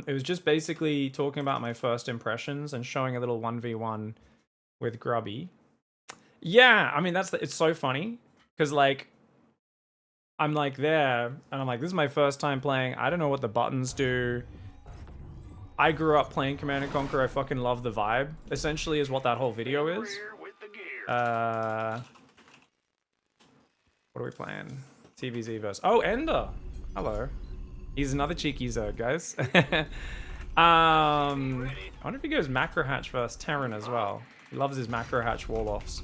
It was just basically talking about my first impressions and showing a little 1v1 with Grubby. Yeah, I mean, it's so funny because like I'm like there and I'm like, this is my first time playing. I don't know what the buttons do. I grew up playing Command & Conquer. I fucking love the vibe. Essentially is what that whole video is. What are we playing? TVZ versus... Oh, EnDerr. Hello. He's another cheeky Zerg, guys. I wonder if he goes Macro Hatch versus Terran as well. He loves his Macro Hatch wall-offs.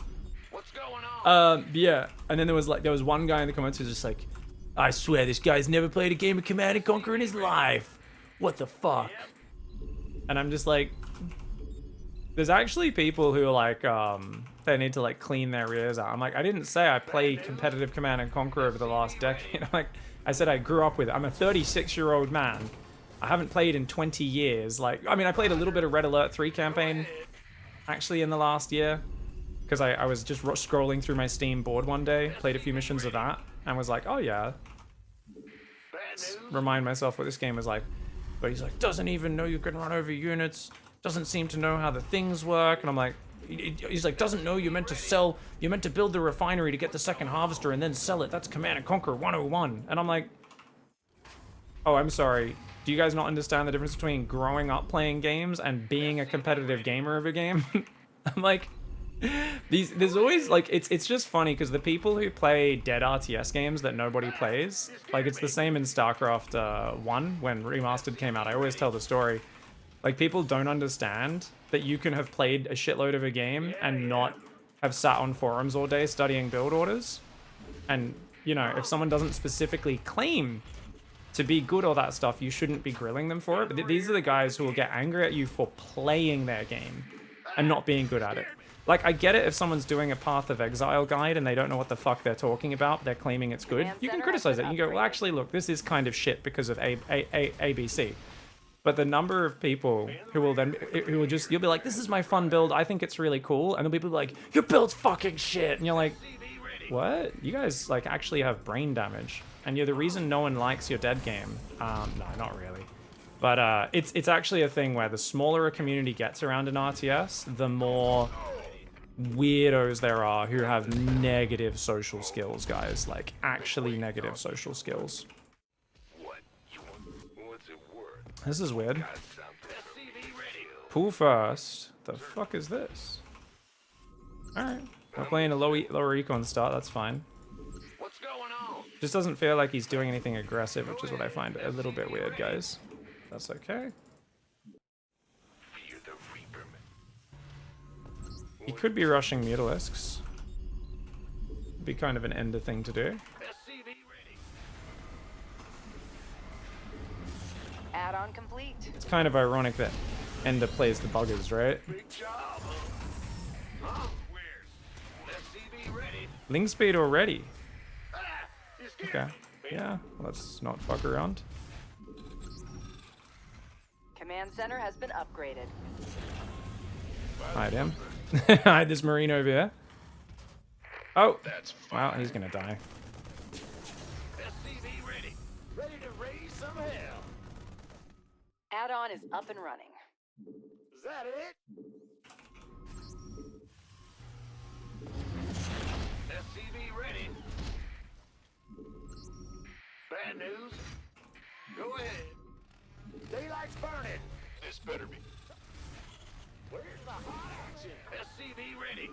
What's going on? Yeah. And then there was one guy in the comments who's just like, I swear this guy's never played a game of Command & Conquer in his life. What the fuck? And I'm just like, there's actually people who are like, they need to like clean their ears out. I'm like, I didn't say I played competitive Command & Conquer over the last decade. I'm like, I said I grew up with it. I'm a 36-year-old man. I haven't played in 20 years. Like, I mean, I played a little bit of Red Alert 3 campaign actually in the last year because I was just scrolling through my Steam board one day, played a few missions of that, and was like, oh yeah. Remind myself what this game is like. But he's like, doesn't even know you can run over units, doesn't seem to know how the things work, and I'm like, he's like, doesn't know you're meant to build the refinery to get the second harvester and then sell it. That's Command & Conquer 101. And I'm like, oh, I'm sorry. Do you guys not understand the difference between growing up playing games and being a competitive gamer of a game? I'm like, there's always like, it's just funny because the people who play dead RTS games that nobody plays, like it's the same in StarCraft 1 when Remastered came out. I always tell the story. Like, people don't understand that you can have played a shitload of a game and not have sat on forums all day studying build orders. And, you know, if someone doesn't specifically claim to be good or that stuff, you shouldn't be grilling them for it. But these are the guys who will get angry at you for playing their game and not being good at it. Like, I get it if someone's doing a Path of Exile guide and they don't know what the fuck they're talking about, they're claiming it's good. You can criticize it. You go, well, actually, look, this is kind of shit because of ABC. But the number of people who will just, you'll be like, this is my fun build, I think it's really cool. And then people be like, your build's fucking shit. And you're like, what? You guys, like, actually have brain damage. And you're the reason no one likes your dead game. No, not really. But it's actually a thing where the smaller a community gets around an RTS, the more weirdos there are who have negative social skills, guys. Like, actually negative social skills. This is weird. Pool first. The fuck is this? Alright. We're playing a lower econ start, that's fine. What's going on? Just doesn't feel like he's doing anything aggressive, which is what I find a little bit weird, guys. That's okay. He could be rushing Mutalisks. Be kind of an EnDerr thing to do. Add-on complete. It's kind of ironic that EnDerr plays the buggers, right? Ling speed already. Okay. Yeah, let's not fuck around. Command center has been upgraded. Hide him. Hide this Marine over here. Oh! Wow, he's gonna die. Add-on is up and running. Is that it? SCV ready. Bad news? Go ahead. Daylight's burning. This better be. Where's the hot action? SCV ready.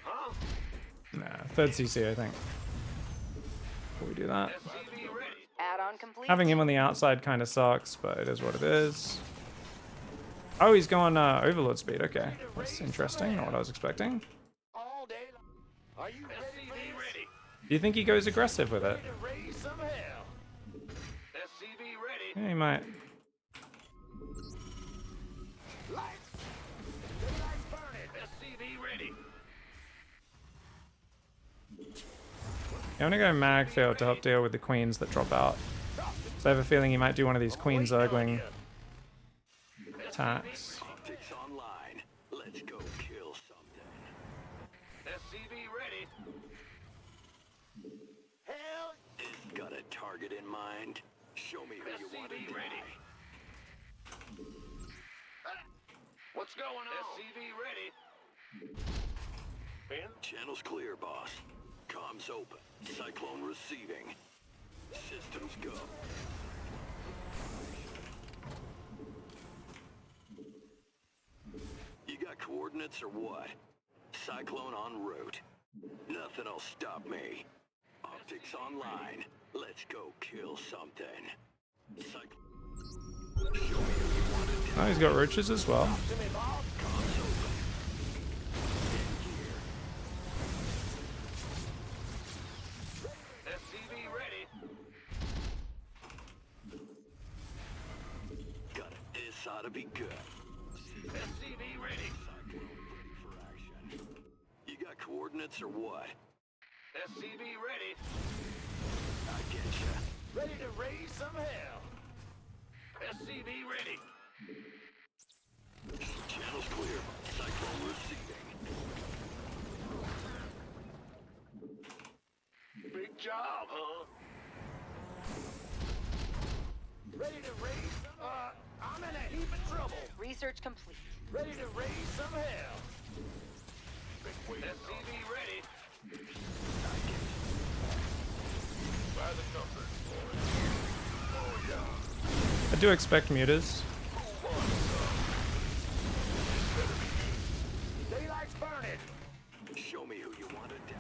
Huh? Nah, third CC, I think. Before we do that. Add-on complete. Having him on the outside kind of sucks, but it is what it is. Oh, he's going Overlord speed. Okay, that's interesting. Not what I was expecting. All day. Are you ready? Do you think he goes aggressive with it? Raise some hell. SCV ready. Yeah, he might. Lights. Daylight's burning. SCV ready. I'm gonna go Magfield to help deal with the queens that drop out. So I have a feeling he might do one of these Queen Zergling attacks. Online. Let's go kill something. SCV ready. target in mind? Show me who you want to SCV die. ready. What's going on? SCV ready. Channel's clear, boss. Comms open. Cyclone receiving. Systems go. You got coordinates or what? Cyclone en route. Nothing'll stop me. Optics online. Let's go kill something. Show me who you want to Oh, he's got roaches as well. To me, boss. Comms open. SCV ready. Got it. This ought to be good. SCV ready. Cyclone ready for action. You got coordinates or what? SCV ready. I get ya. Ready to raise some hell. SCV ready. Channel's clear. Cyclone receiving. Big job, huh? Ready to raise some... I'm in a heap of trouble. Research complete. Ready to raise some hell. SCV ready. By the numbers, boys. Oh, yeah. I do expect mutas. Daylight's burning. Show me who you want to die.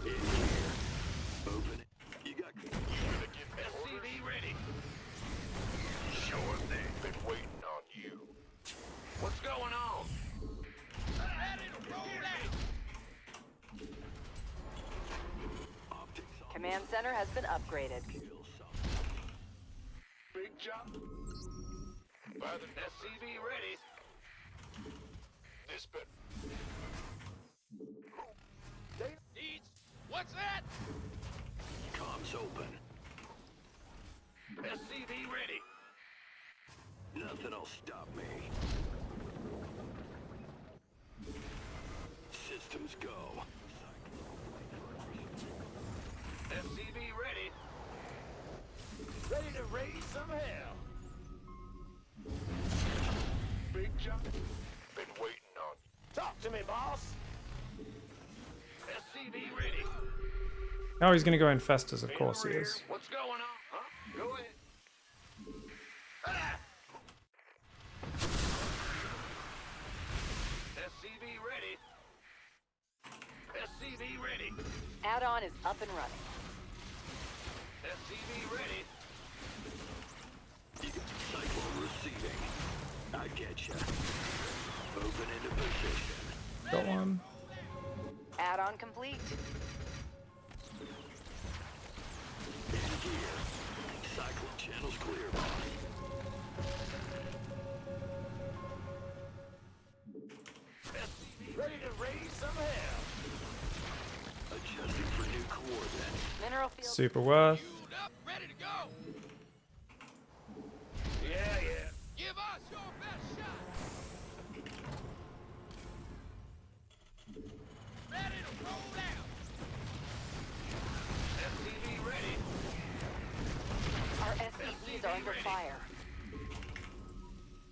In here. Open it. You got... SCV ready. Sure thing. Been waiting on you. What's going on? Ready to roll out. Optics on. Command center has been upgraded. Kill something. Big job. By the SCV ready. This bit. Needs. What's that? Comms open. SCV ready. Nothing'll stop me. Systems go. SCV ready. Ready to raise some hell. Big jump. Been waiting on you. Talk to me, boss. SCV ready. Oh, he's gonna go infestors, of course he is. What's going on? Huh? Go ahead. Ah! SCV ready. SCV ready. Add-on is up and running. SCV ready. You got Cyclone receiving. I get ya. Open into position. Got one. Add-on complete. In gear. Cyclone channel's clear, boss. SCV ready to raise some hell. Adjusting for new coordinates. Mineral field. Super worth. Fueled up, ready to go. Yeah. Give us your best shot. Ready to roll out. SCV ready. Our SCVs are under fire.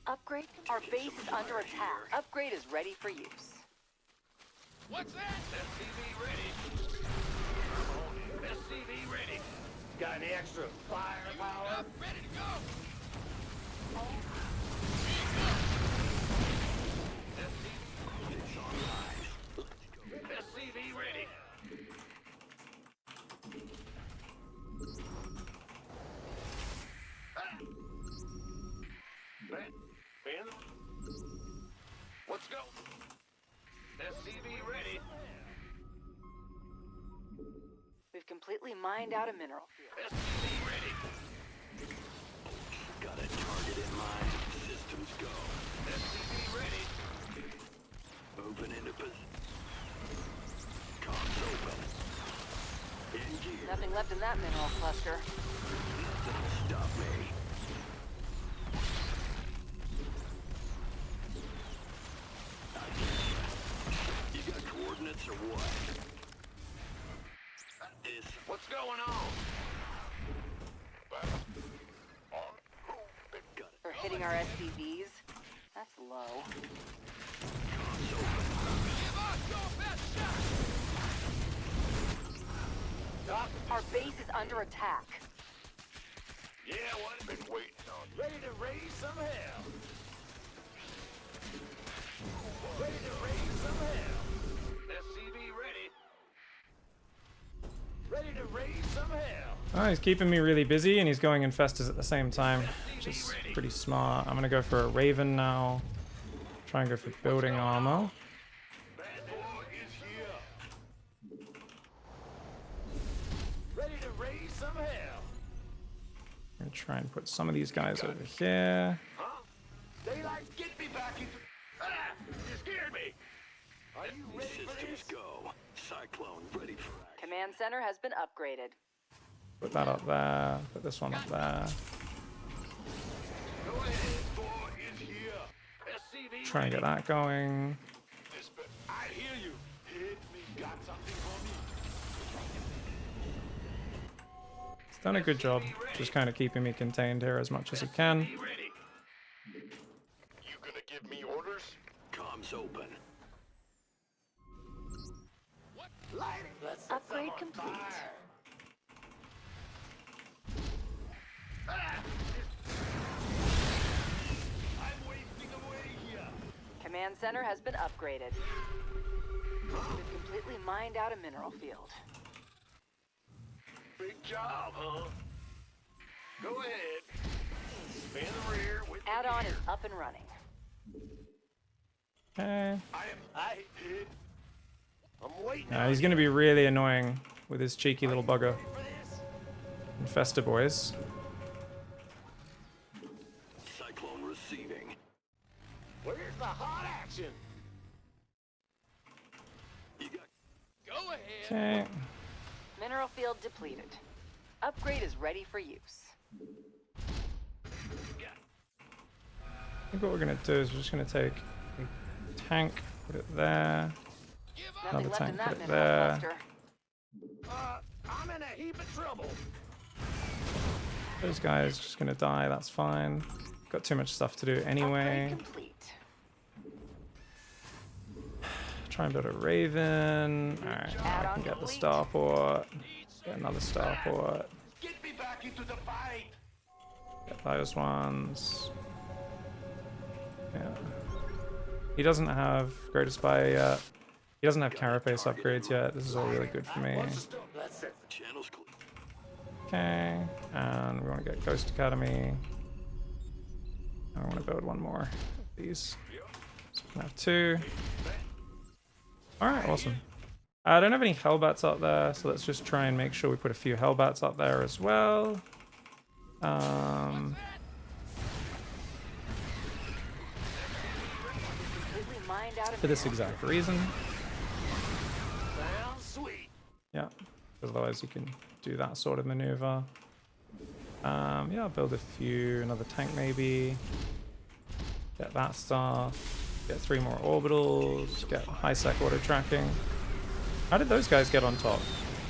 Upgrade. Our base is under attack. Upgrade is ready for use. What's that? SCV ready. SCV ready. Got any extra firepower? Ready to go. Optics online. Let's go. SCV ready. Ben? Let's go. SCV ready. We've completely mined out a mineral field. SCV ready. Got a target in mind. Systems go. SCV ready. Open into position. Comms open. In gear. Nothing left in that mineral cluster. Nothing'll stop me. I minutes or what? What's going on? For hitting our SCVs? That's low. Our base is under attack. Yeah, what I've been waiting on. Ready to raise some hell. Ready to raise some hell. SCV ready. Ready to raise some hell. Oh, he's keeping me really busy and he's going infestors at the same time, which is pretty smart. I'm gonna go for a Raven now. Try and go for building armor. Bad boy is here. Ready to raise some hell. I'm gonna try and put some of these guys over here. Huh? Daylight, get me back into... Ah! You scared me. Are you ready for Systems this? go. Cyclone ready for action. Command center has been upgraded. Put that up there. Put this one up there. Go ahead, boy is here. SCV Try and get that going. I hear you. Hit me. Got something for me. He's done a good job, just kind of keeping me contained here as much as he can. Be ready. You gonna give me orders? Comms open. Light it. Let's set Upgrade some on complete. fire. Ah! I'm wasting away here. Command center has been upgraded. We've completely mined out a mineral field. Big job, huh? Go ahead. Stay in the rear with the Add-on gear. is up and running. Okay. I hit. I'm waiting. Now he's going to be really annoying with his cheeky little bugger. for this. Infestor boys. Cyclone receiving. Where's the hot action? You got Go ahead. Okay. Mineral field depleted. Upgrade is ready for use. I think what we're going to do is we're just going to take a tank, put it there. Nothing Another left tank, in put that it mineral there. cluster. I'm in a heap of trouble. Those guys just going to die, that's fine. Got too much stuff to do anyway. Upgrade complete. Try and build a Raven. Alright, now I can get the starport. Get another starport. Get me back into the fight. Get those ones. Yeah. He doesn't have greatest spy yet. He doesn't have carapace upgrades yet. This is all really good for me. Let's set channels clear. Okay, and we want to get Ghost Academy. And we want to build one more of these. So we can have two. Alright, awesome. I don't have any Hellbats up there, so let's just try and make sure we put a few Hellbats up there as well. Completely mined out a For this mineral exact reason. Sounds sweet. Yeah, because otherwise you can do that sort of maneuver. Yeah, I'll build a few, another tank maybe. Get that stuff. Get 3 more orbitals. Get high-sec auto tracking. How did those guys get on top?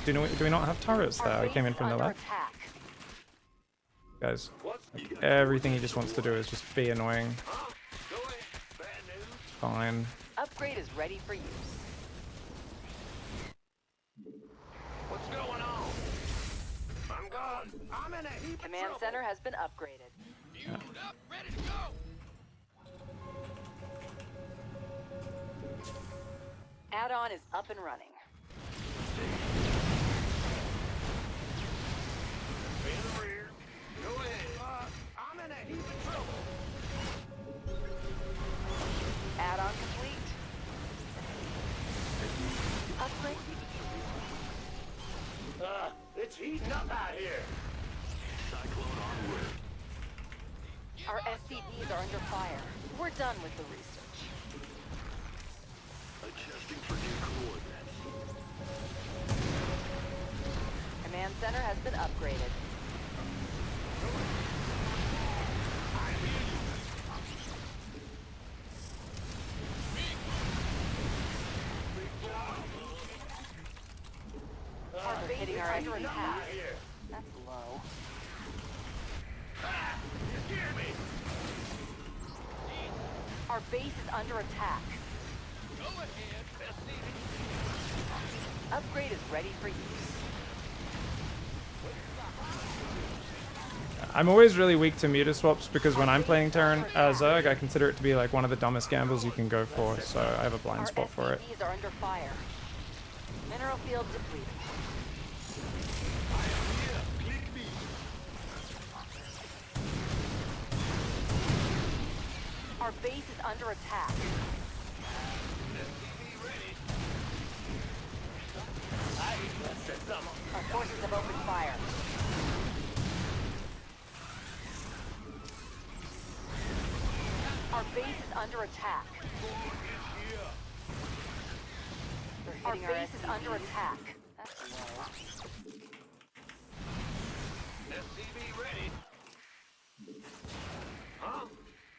Do we not have turrets there? I came in from the left. Attack. Guys, like, everything he just wants to do is just be annoying. Go ahead. Bad news. Fine. Upgrade is ready for use. What's going on? I'm gone. I'm in a heap Command of trouble. center has been upgraded. Fueled up, ready to go. Add-on is up and running. Stay in the rear. Go ahead. I'm in a heap of trouble. Add-on complete. Upgrade. It's heating up out here. Cyclone en route. Our SCVs are under fire. We're done with the research. Adjusting for new coordinates. Command center has been upgraded. hitting our under attack. That's low. You scared me. Our base is under attack. Go ahead. SCV. Upgrade is ready for use. I'm always really weak to meter swaps because when I'm playing Zerg, I consider it to be like one of the dumbest gambles you can go for, so I have a blind spot for it. Our SCVs are under fire. Mineral field depleted. Our base is under attack. Our forces have opened fire. Our base is under attack. Our base is under attack. That's low. SCV ready. Huh?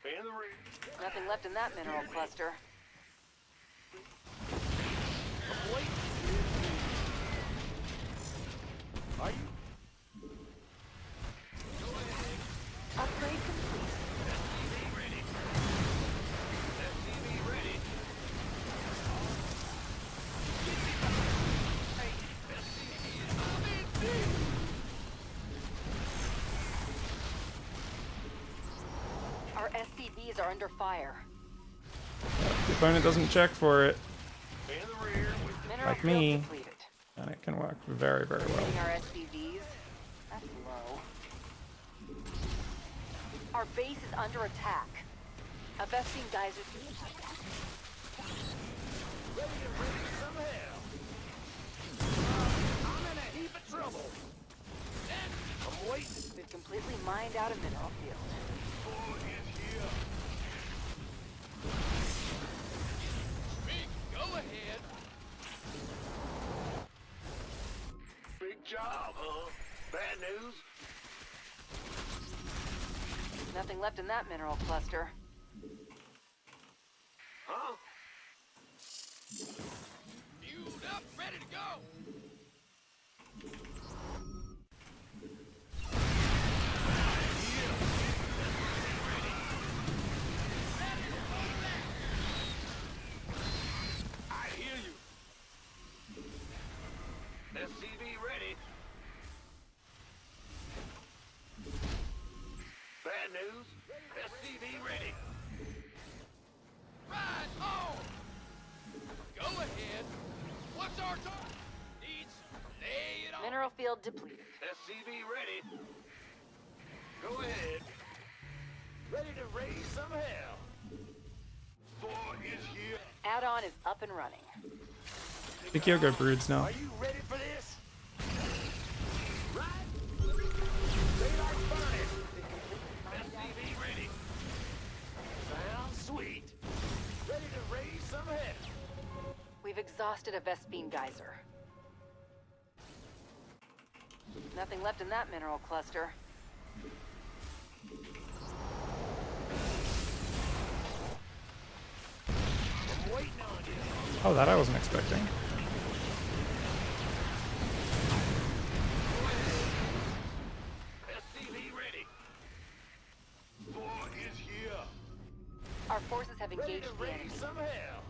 In the ring. Nothing left in that mineral cluster. Wait. Are you? Upgrade complete. SCV ready. SCV ready. Our SCVs are under fire. The opponent doesn't check for it, In the rear. Mineral Like field me. depleted. and it can work very, very well. Hitting our SCVs. That's low. Our base is under attack. A vesting geyser. Ready to raise some hell. I'm in a heap of trouble. I'm waiting. We've completely mined out a mineral field. Four is here. Go ahead. Big job, huh? Bad news? Nothing left in that mineral cluster. Huh? Fueled up, ready to go. I hear you. SCV ready. Bad news. SCV ready. Ride on. Go ahead. What's our target? Needs. Lay it on. Mineral field depleted. SCV ready. Go ahead. Ready to raise some hell. Four is here. Add-on is up and running. The Kyogo broods now. Are you ready for this? Right? Daylight burning. SCV ready. Sounds sweet. Ready to raise some hell. We've exhausted a Vespine geyser. Nothing left in that mineral cluster. I'm waiting on you. Oh, that I wasn't expecting. SCV ready. Four is here. Our forces have Ready engaged to the raise enemy. some hell.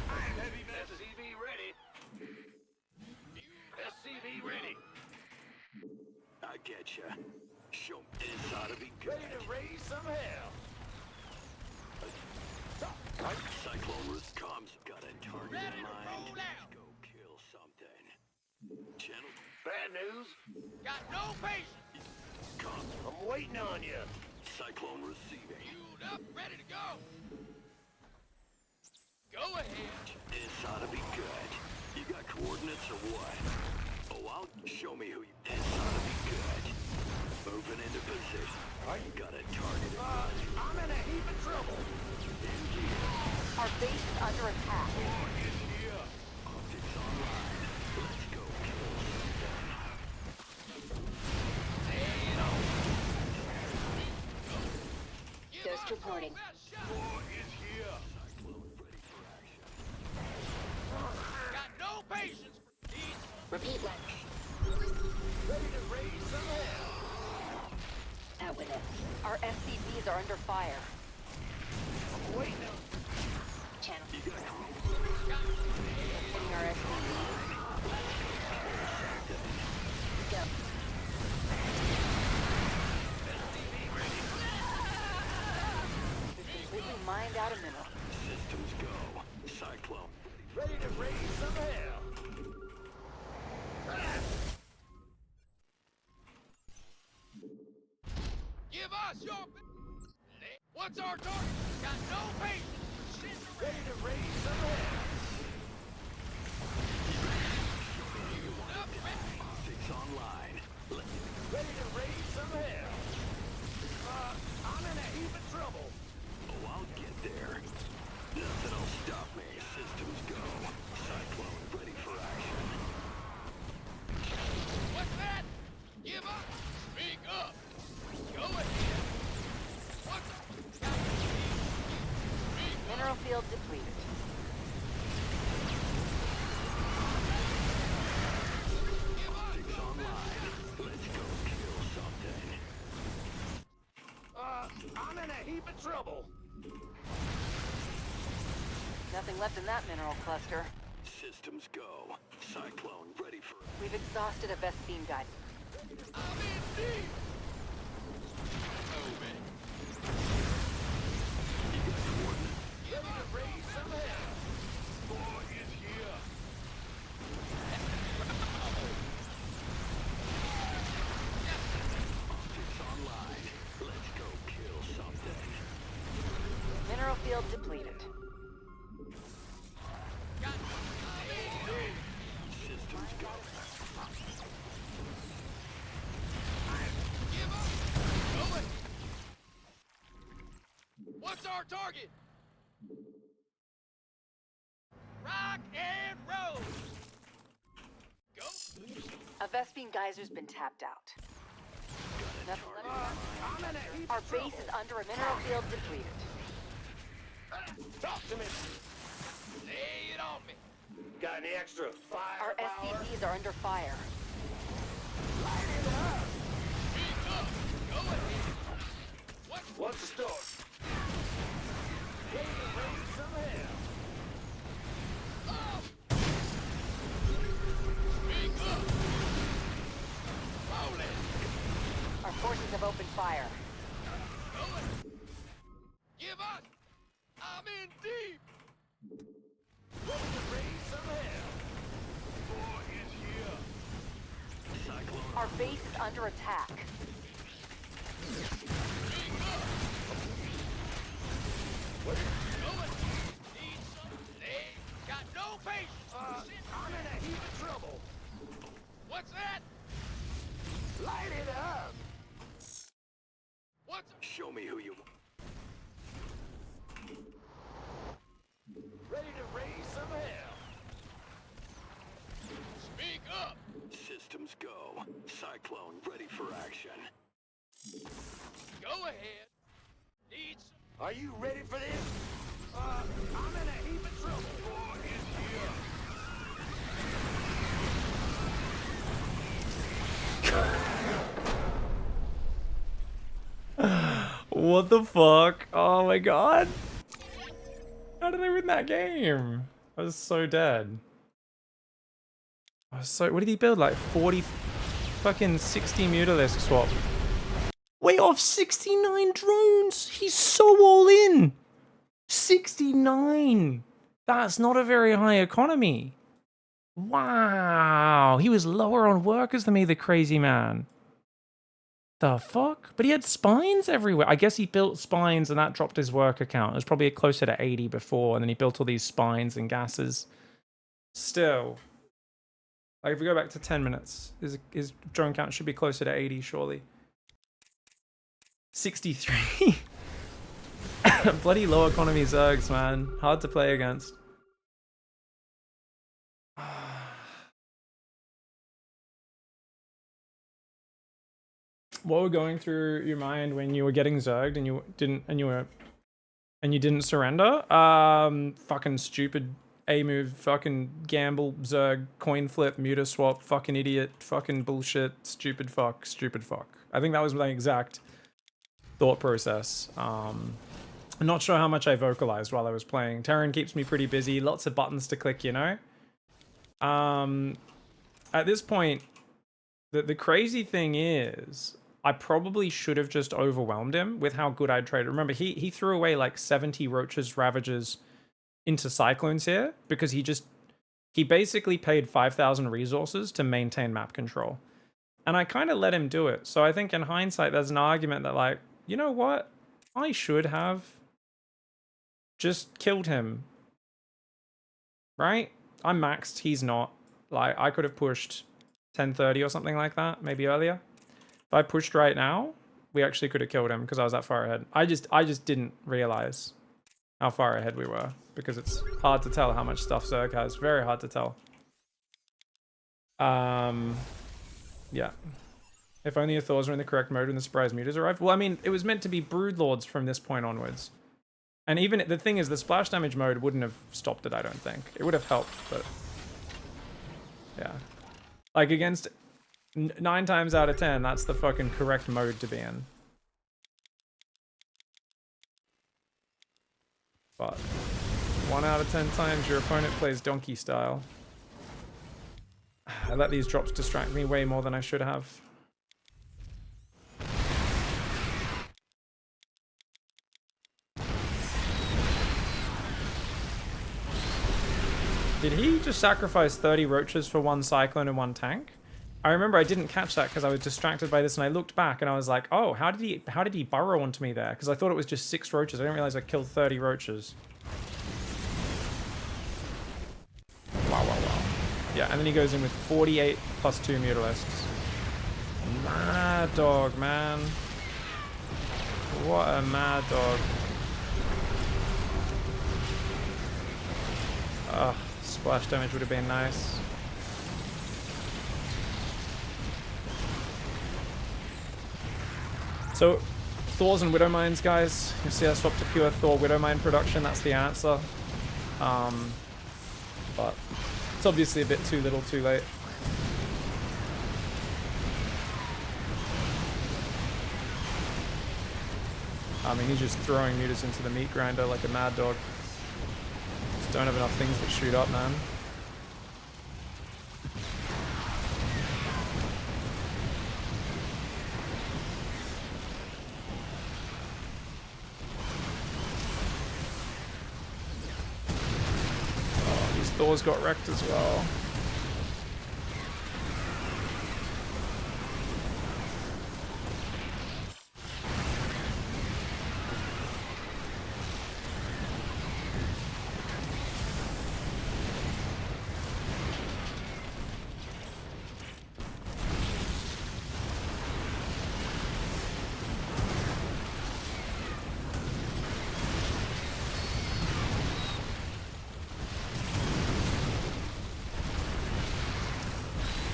I'm heavy metal. SCV ready. SCV ready. I getcha. Show me this ought to be good. Ready to raise some hell. Cyclone with comms got a target in mind. Let's go kill something. Channel Bad news. Got no patience. comms. I'm waiting on you. Cyclone receiving. Fueled up, ready to go. Go ahead. This ought to be good. You got coordinates or what? Oh, I'll show me who you. This ought to be good. Moving into position. You got a target in mind. I'm in a heap of trouble. Our base is under attack. Four is here. Optics online. Let's go kill something. Ghost reporting. Four is here. Cyclone ready for action. Got no patience for these. Repeat that. Ready to raise some hell. Out with it. Our SCVs are under fire. I'm waiting on Channel. Hitting our SCVs. Go. We've completely mined out a mineral. Systems go. Cyclone. ready to raise some hell. Give us your... What's our target? Got no patience. Ready to raise some hell. Optics online. Ready to raise some hell. I'm in a heap of trouble. Oh, I'll get there. Nothing'll stop me. Systems go. Cyclone ready for action. What's that? Give up. Speak up. Go ahead. What's up? Mineral field depleted. Optics online. Let's go kill something. I'm in a heap of trouble. Nothing left in that mineral cluster. Systems go. Cyclone ready for... We've exhausted a Vespine guide. I'm in deep. Moving. Ready to raise some hell. Boy is here. Optics online. Let's go kill something. Mineral field depleted. Systems go. Give up. Go ahead. What's our target? Rock and roll. Go. A Vespine geyser's been tapped out. Nothing left. I'm in a heap Our of trouble. base is under a mineral field depleted. Talk to me. Lay it on me. Got any extra Our firepower? SCVs are under fire. Light it up. Speak up. Go ahead. What's the story? Ready to raise some hell. Speak up. Roll it. Our forces have opened fire. Go ahead. Give up. I'm in deep. Ready to raise some hell. Boy is here. Cyclone. Our base is under attack. Speak up. Go ahead. Need some. They got no patience. I'm in a heap of trouble. What's that? Light it up. What's... Show me who you... Ready to raise some hell. Speak up. Systems go. Cyclone ready for action. Go ahead. Need some... Are you ready for this? I'm in a heap of trouble. Boy is here. What the fuck? Oh my god. How did I win that game? I was so dead. I was so... What did he build? Like 40... Fucking 60 Mutalisk swap. Wait, off 69 drones! He's so all in! 69! That's not a very high economy. Wow! He was lower on workers than me, the crazy man. The fuck? But he had spines everywhere. I guess he built spines and that dropped his worker count. It was probably closer to 80 before, and then he built all these spines and gases. Still. Like, if we go back to 10 minutes, his drone count should be closer to 80, surely. 63. Bloody low economy Zergs, man. Hard to play against. What were going through your mind when you were getting zerged and you didn't surrender? Fucking stupid A move, fucking gamble, zerg, coin flip, muta swap, fucking idiot, fucking bullshit, stupid fuck, stupid fuck. I think that was my exact thought process. I'm not sure how much I vocalized while I was playing. Terran keeps me pretty busy, lots of buttons to click, you know? At this point, the crazy thing is, I probably should have just overwhelmed him with how good I'd traded. Remember, he threw away like 70 Roaches, Ravagers into Cyclones here because he basically paid 5,000 resources to maintain map control. And I kind of let him do it. So I think in hindsight, there's an argument that like, you know what? I should have just killed him. Right? I'm maxed, he's not. Like, I could have pushed 10:30 or something like that, maybe earlier. If I pushed right now, we actually could have killed him because I was that far ahead. I just didn't realize how far ahead we were because it's hard to tell how much stuff Zerg has. Very hard to tell. Yeah. If only your Thors were in the correct mode when the surprise mutas arrived. Well, I mean, it was meant to be Broodlords from this point onwards. And even the thing is, the splash damage mode wouldn't have stopped it, I don't think. It would have helped, but yeah. Like against 9 times out of 10, that's the fucking correct mode to be in. But 1 out of 10 times your opponent plays donkey style. I let these drops distract me way more than I should have. Did he just sacrifice 30 Roaches for 1 Cyclone and 1 tank? I remember I didn't catch that because I was distracted by this, and I looked back and I was like, oh, how did he burrow onto me there? Because I thought it was just 6 Roaches. I didn't realize I killed 30 Roaches. Wow, wow, wow. Yeah, and then he goes in with 48 plus 2 Mutalisks. Mad dog, man. What a mad dog. Ugh. Splash damage would have been nice. So, Thors and Widowmines, guys. You see I swapped to pure Thor Widowmine production. That's the answer. But it's obviously a bit too little, too late. I mean, he's just throwing mutas into the meat grinder like a mad dog. Don't have enough things that shoot up, man. Oh, these Thors got wrecked as well.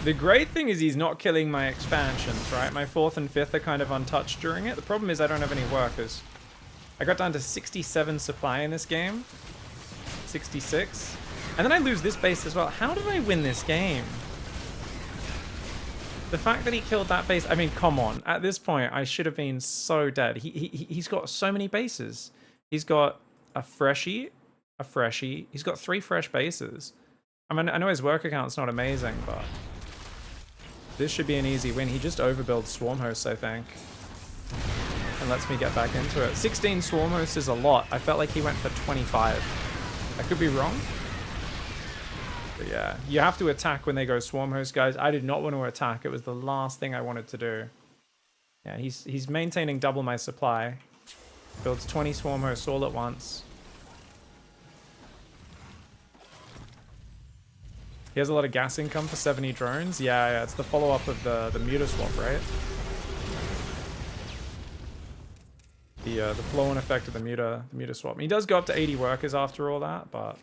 The great thing is he's not killing my expansions, right? My 4th and 5th are kind of untouched during it. The problem is I don't have any workers. I got down to 67 supply in this game. 66. And then I lose this base as well. How did I win this game? The fact that he killed that base, I mean, come on. At this point, I should have been so dead. He's got so many bases. He's got a freshie, He's got 3 fresh bases. I mean, I know his work account's not amazing, but this should be an easy win. He just overbuilds Swarm Hosts, I think, and lets me get back into it. 16 Swarm Hosts is a lot. I felt like he went for 25. I could be wrong. But yeah, you have to attack when they go Swarm Host, guys. I did not want to attack. It was the last thing I wanted to do. Yeah, he's maintaining double my supply. Builds 20 Swarm Hosts all at once. He has a lot of gas income for 70 drones. Yeah, it's the follow-up of the muta swap, right? The flow-on effect of the muta swap. He does go up to 80 workers after all that, but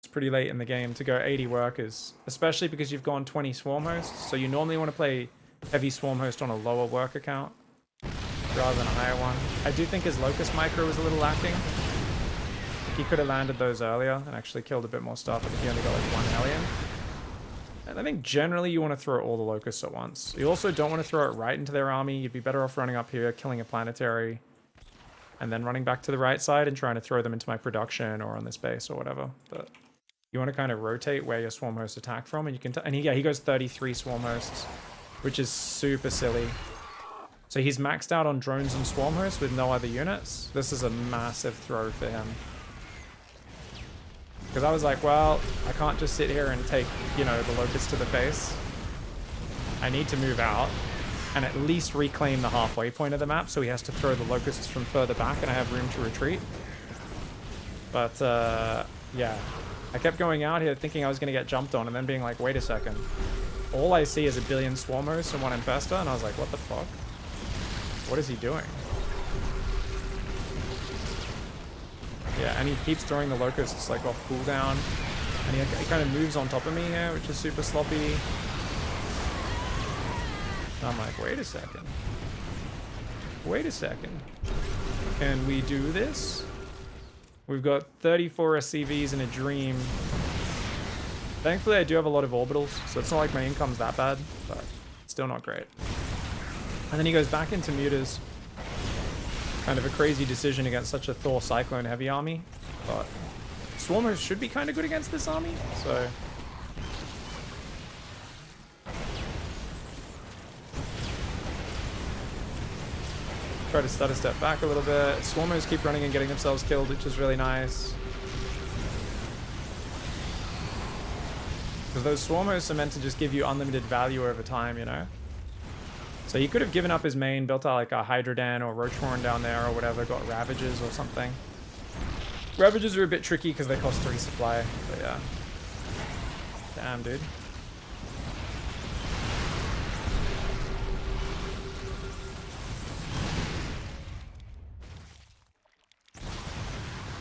it's pretty late in the game to go 80 workers, especially because you've gone 20 swarm hosts. So you normally want to play heavy swarm host on a lower worker count rather than a higher one. I do think his locust micro was a little lacking. he could have landed those earlier and actually killed a bit more stuff. I think he only got like 1 alien. And I think generally you want to throw all the locusts at once. You also don't want to throw it right into their army. You'd be better off running up here, killing a planetary, and then running back to the right side and trying to throw them into my production or on this base or whatever. But you want to kind of rotate where your swarm hosts attack from, and you can. And he goes 33 swarm hosts, which is super silly. So he's maxed out on drones and swarm hosts with no other units. This is a massive throw for him. Because I was like, well, I can't just sit here and take, you know, the locusts to the face. I need to move out and at least reclaim the halfway point of the map, so he has to throw the locusts from further back and I have room to retreat. But, yeah. I kept going out here thinking I was going to get jumped on and then being like, wait a second. All I see is a billion swarm hosts and 1 infestor, and I was like, what the fuck? What is he doing? Yeah, and he keeps throwing the locusts like off cooldown. And he kind of moves on top of me here, which is super sloppy. And I'm like, wait a second. Wait a second. Can we do this? We've got 34 SCVs in a dream. Thankfully, I do have a lot of orbitals, so it's not like my income's that bad, but still not great. And then he goes back into mutas. Kind of a crazy decision against such a Thor Cyclone heavy army, but Swarmers should be kind of good against this army, so... Try to stutter step back a little bit. Swarmers keep running and getting themselves killed, which is really nice. Because those Swarmers are meant to just give you unlimited value over time, you know? So he could have given up his main, built out like a Hydrodan or Roachhorn down there or whatever, got Ravages or something. Ravages are a bit tricky because they cost 3 supply, but yeah. Damn, dude.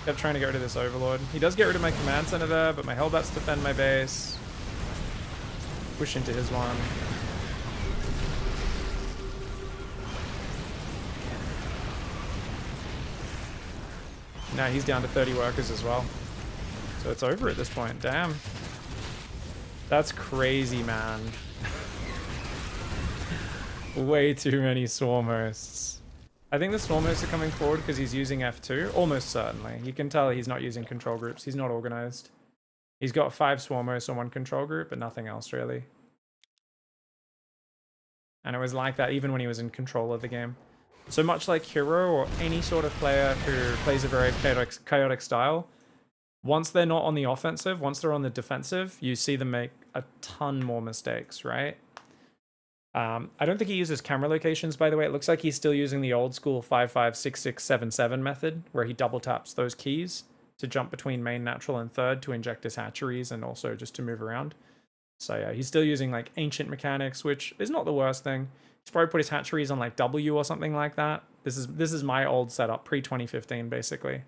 Kept trying to get rid of this Overlord. He does get rid of my command center there, but my Hellbats defend my base. Push into his one. Now he's down to 30 workers as well. So it's over at this point. Damn. That's crazy, man. Way too many swarm hosts. I think the swarm hosts are coming forward because he's using F2. Almost certainly. You can tell he's not using control groups. He's not organized. He's got 5 swarm hosts on 1 control group, but nothing else really. And it was like that even when he was in control of the game. So much like Hero or any sort of player who plays a very chaotic style, once they're not on the offensive, once they're on the defensive, you see them make a ton more mistakes, right? I don't think he uses camera locations, by the way. It looks like he's still using the old school 5-5-6-6-7-7 method, where he double taps those keys to jump between main, natural, and third to inject his hatcheries and also just to move around. So yeah, he's still using like ancient mechanics, which is not the worst thing. He's probably put his hatcheries on like W or something like that. This is my old setup, pre-2015, basically.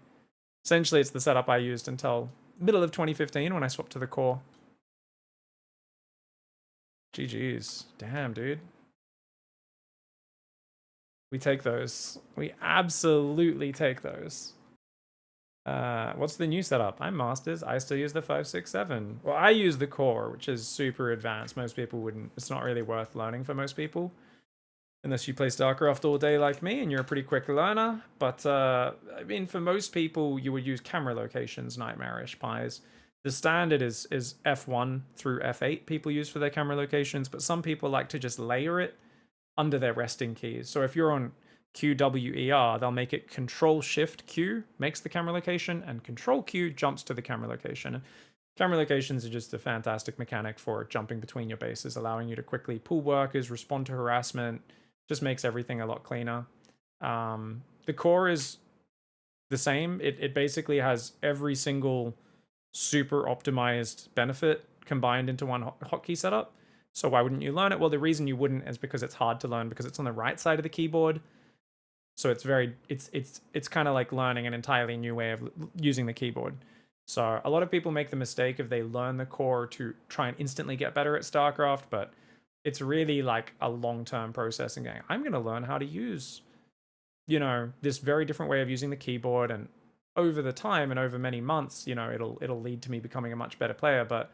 Essentially, it's the setup I used until middle of 2015 when I swapped to the core. GG's. Damn, dude. We take those. We absolutely take those. What's the new setup? I'm Masters. I still use the 5-6-7. Well, I use the core, which is super advanced. Most people wouldn't. It's not really worth learning for most people. Unless you play StarCraft all day like me and you're a pretty quick learner. But, I mean, for most people, you would use camera locations, nightmarish pies. The standard is F1 through F8 people use for their camera locations, but some people like to just layer it under their resting keys. So if you're on QWER, they'll make it Control-Shift-Q makes the camera location, and Control-Q jumps to the camera location. Camera locations are just a fantastic mechanic for jumping between your bases, allowing you to quickly pull workers, respond to harassment, just makes everything a lot cleaner. The core is the same. It basically has every single super optimized benefit combined into one hotkey setup. So why wouldn't you learn it? Well, the reason you wouldn't is because it's hard to learn, because it's on the right side of the keyboard. So it's kind of like learning an entirely new way of using the keyboard. So a lot of people make the mistake if they learn the core to try and instantly get better at StarCraft, but it's really like a long-term process and going, I'm going to learn how to use, you know, this very different way of using the keyboard. And over the time and over many months, you know, it'll lead to me becoming a much better player. But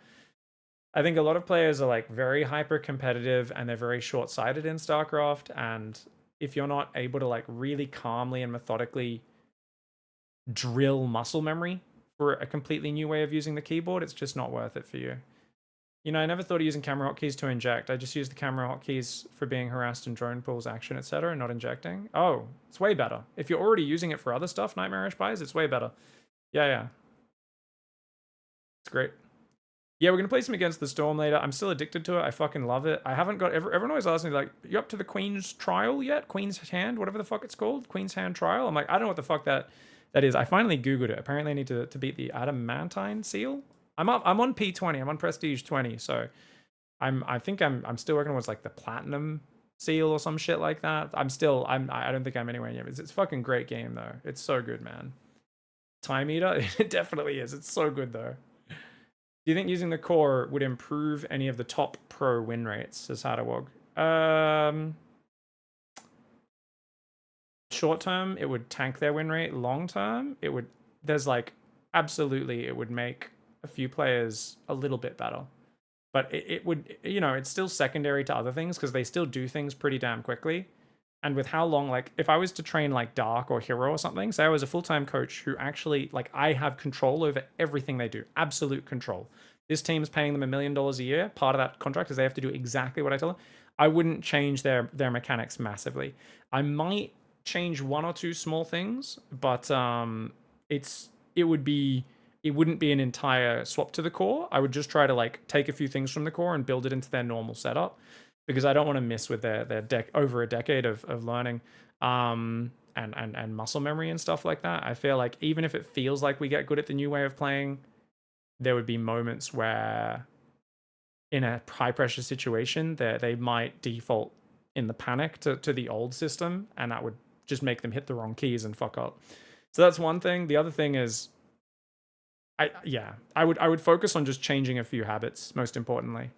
I think a lot of players are like very hyper competitive and they're very short-sighted in StarCraft. And if you're not able to like really calmly and methodically drill muscle memory for a completely new way of using the keyboard, it's just not worth it for you. You know, I never thought of using camera hotkeys to inject. I just use the camera hotkeys for being harassed in drone pools, action, etc., not injecting. Oh, it's way better. If you're already using it for other stuff, Nightmarish Buys, it's way better. Yeah. It's great. Yeah, we're going to play some Against the Storm later. I'm still addicted to it. I fucking love it. I haven't got... Everyone always asks me, like, you up to the Queen's Trial yet? Queen's Hand? Whatever the fuck it's called? Queen's Hand Trial? I'm like, I don't know what the fuck that is. I finally Googled it. Apparently I need to beat the Adamantine Seal. I'm on P20. I'm on Prestige 20. So I think I'm still working towards like the Platinum Seal or some shit like that. I don't think I'm anywhere near it. It's a fucking great game though. It's so good, man. Time Eater? It definitely is. It's so good though. Do you think using the core would improve any of the top pro win rates, says Hadawog? Short term, it would tank their win rate. Long term, it would... There's like... Absolutely, it would make a few players a little bit better. But it would... You know, it's still secondary to other things because they still do things pretty damn quickly. And with how long... Like, if I was to train like Dark or Hero or something, say I was a full-time coach who actually... Like, I have control over everything they do. Absolute control. This team's paying them $1 million a year. Part of that contract is they have to do exactly what I tell them. I wouldn't change their mechanics massively. I might change one or two small things, but it wouldn't be an entire swap to the core. I would just try to like take a few things from the core and build it into their normal setup, because I don't want to miss with their over a decade of learning and muscle memory and stuff like that. I feel like even if it feels like we get good at the new way of playing, there would be moments where in a high pressure situation they might default in the panic to the old system, and that would just make them hit the wrong keys and fuck up. So that's one thing. The other thing is I would focus on just changing a few habits, most importantly.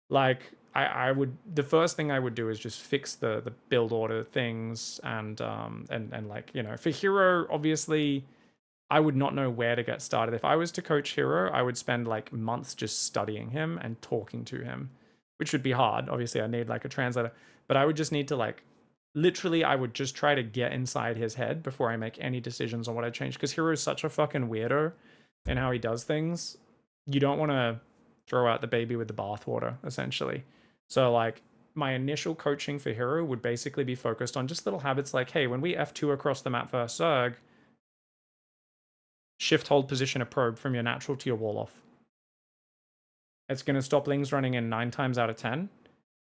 Like the first thing I would do is just fix the build order things and like, you know, for Hero, obviously I would not know where to get started. If I was to coach Hero, I would spend like months just studying him and talking to him, which would be hard. Obviously I need like a translator, but I would just need to like, literally, I would just try to get inside his head before I make any decisions on what I change. Because Hero is such a fucking weirdo in how he does things. You don't want to throw out the baby with the bathwater, essentially. So, like, my initial coaching for Hero would basically be focused on just little habits like, hey, when we F2 across the map versus Zerg, shift hold position a probe from your natural to your wall off. It's going to stop Lings running in 9 times out of 10.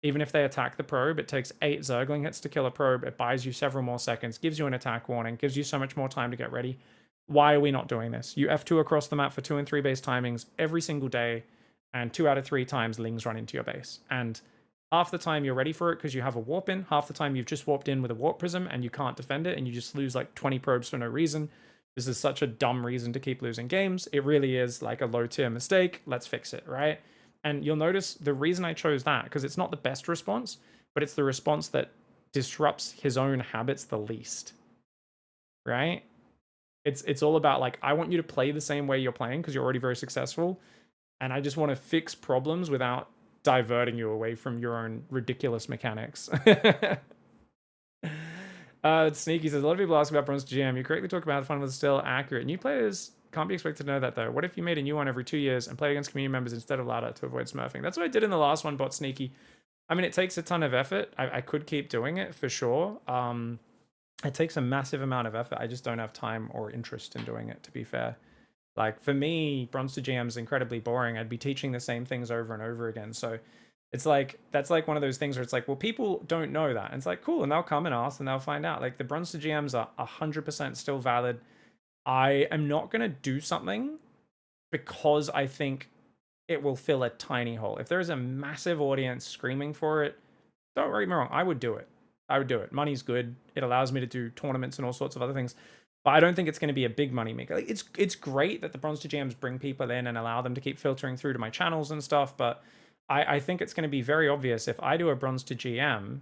Even if they attack the probe, it takes 8 Zergling hits to kill a probe. It buys you several more seconds, gives you an attack warning, gives you so much more time to get ready. Why are we not doing this? You F2 across the map for 2 and 3 base timings every single day, and 2 out of 3 times Lings run into your base. And half the time you're ready for it because you have a warp in, half the time you've just warped in with a warp prism and you can't defend it and you just lose like 20 probes for no reason. This is such a dumb reason to keep losing games. It really is like a low tier mistake. Let's fix it, right? And you'll notice the reason I chose that, because it's not the best response, but it's the response that disrupts his own habits the least, right? It's all about like, I want you to play the same way you're playing because you're already very successful, and I just want to fix problems without diverting you away from your own ridiculous mechanics. Sneaky says, a lot of people ask about Bronze GM. You correctly talk about the fun was still accurate. New players can't be expected to know that though. What if you made a new one every 2 years and played against community members instead of ladder to avoid smurfing? That's what I did in the last one, Bot Sneaky. I mean, it takes a ton of effort. I could keep doing it for sure. It takes a massive amount of effort. I just don't have time or interest in doing it, to be fair. Like for me, Bronze to GM is incredibly boring. I'd be teaching the same things over and over again. So it's like, that's like one of those things where it's like, well, people don't know that. And it's like, cool. And they'll come and ask and they'll find out. Like the Bronze to GMs are 100% still valid. I am not going to do something because I think it will fill a tiny hole. If there is a massive audience screaming for it, don't get me wrong, I would do it. I would do it. Money's good. It allows me to do tournaments and all sorts of other things. But I don't think it's going to be a big money maker. Like, it's great that the Bronze to GMs bring people in and allow them to keep filtering through to my channels and stuff. But I think it's going to be very obvious if I do a Bronze to GM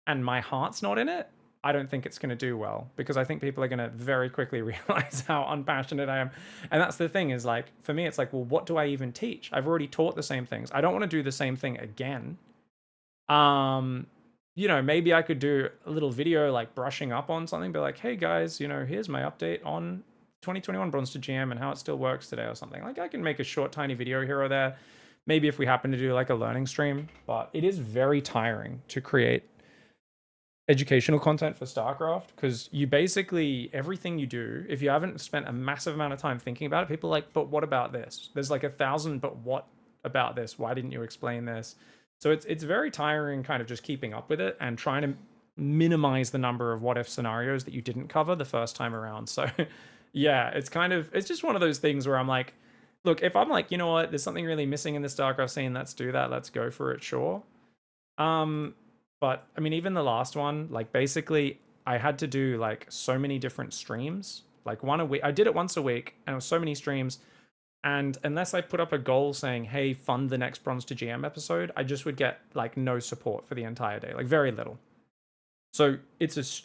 and my heart's not in it, I don't think it's going to do well, because I think people are going to very quickly realize how unpassionate I am. And that's the thing, is like, for me, it's like, well, what do I even teach? I've already taught the same things. I don't want to do the same thing again. You know, maybe I could do a little video like brushing up on something, be like, hey guys, you know, here's my update on 2021 Bronze to GM and how it still works today or something. Like, I can make a short, tiny video here or there. Maybe if we happen to do like a learning stream, but it is very tiring to create educational content for StarCraft, because you basically, everything you do, if you haven't spent a massive amount of time thinking about it, people are like, but what about this? There's like 1,000, but what about this? Why didn't you explain this? So it's very tiring kind of just keeping up with it and trying to minimize the number of what if scenarios that you didn't cover the first time around. So yeah, it's just one of those things where I'm like, look, if I'm like, you know what, there's something really missing in the StarCraft scene, let's do that, let's go for it, sure. But I mean, even the last one, like basically I had to do like so many different streams, like one a week. I did it once a week and it was so many streams. And unless I put up a goal saying, hey, fund the next Bronze to GM episode, I just would get like no support for the entire day, like very little. So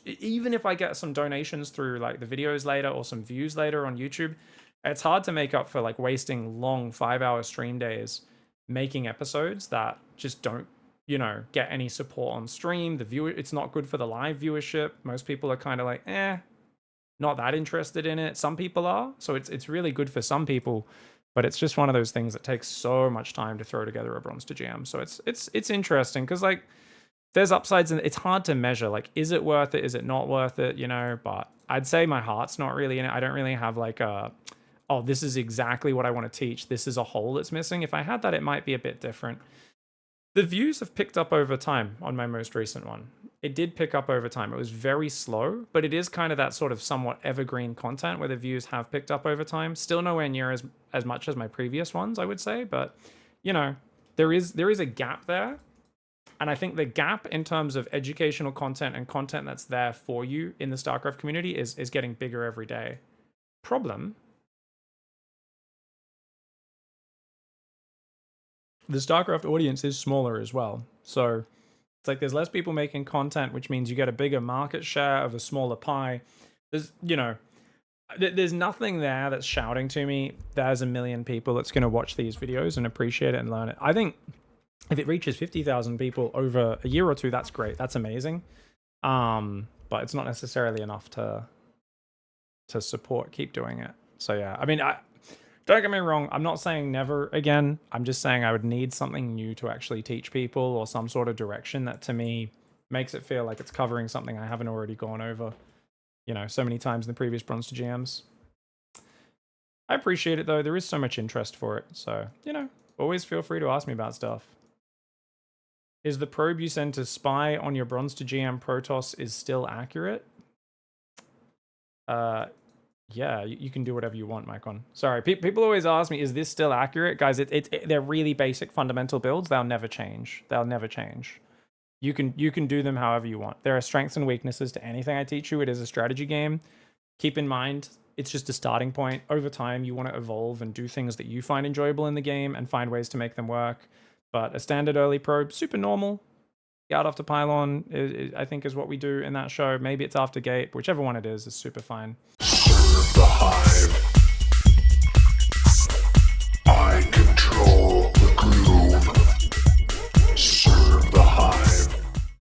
even if I get some donations through like the videos later or some views later on YouTube, it's hard to make up for like wasting long 5-hour stream days making episodes that just don't, you know, get any support on stream. It's not good for the live viewership. Most people are kind of like, not that interested in it. Some people are, so it's really good for some people, but it's just one of those things that takes so much time to throw together a Bronze to GM. So it's interesting, because like there's upsides and it's hard to measure. Like, is it worth it? Is it not worth it? You know, but I'd say my heart's not really in it. I don't really have like oh, this is exactly what I want to teach. This is a hole that's missing. If I had that, it might be a bit different. The views have picked up over time on my most recent one. It did pick up over time. It was very slow, but it is kind of that sort of somewhat evergreen content where the views have picked up over time. Still nowhere near as much as my previous ones, I would say, but you know, there is a gap there. And I think the gap in terms of educational content and content that's there for you in the StarCraft community is getting bigger every day. Problem: the StarCraft audience is smaller as well. So it's like there's less people making content, which means you get a bigger market share of a smaller pie. There's, you know, there's nothing there that's shouting to me there's 1 million people that's going to watch these videos and appreciate it and learn it. I think if it reaches 50,000 people over a year or two, that's great. That's amazing. But it's not necessarily enough to support, keep doing it. So yeah, I mean, don't get me wrong, I'm not saying never again. I'm just saying I would need something new to actually teach people, or some sort of direction that to me makes it feel like it's covering something I haven't already gone over, you know, so many times in the previous Bronze to GMs. I appreciate it though. There is so much interest for it. So, you know, always feel free to ask me about stuff. Is the probe you send to spy on your Bronze to GM Protoss is still accurate? Yeah, you can do whatever you want, Mycon. Sorry, people always ask me, is this still accurate? Guys, they're really basic fundamental builds. They'll never change. They'll never change. You can do them however you want. There are strengths and weaknesses to anything I teach you. It is a strategy game. Keep in mind, it's just a starting point. Over time, you want to evolve and do things that you find enjoyable in the game and find ways to make them work. But a standard early probe, super normal. Guard after pylon, I think is what we do in that show. Maybe it's after gate, which whichever one it is super fine. Serve the hive.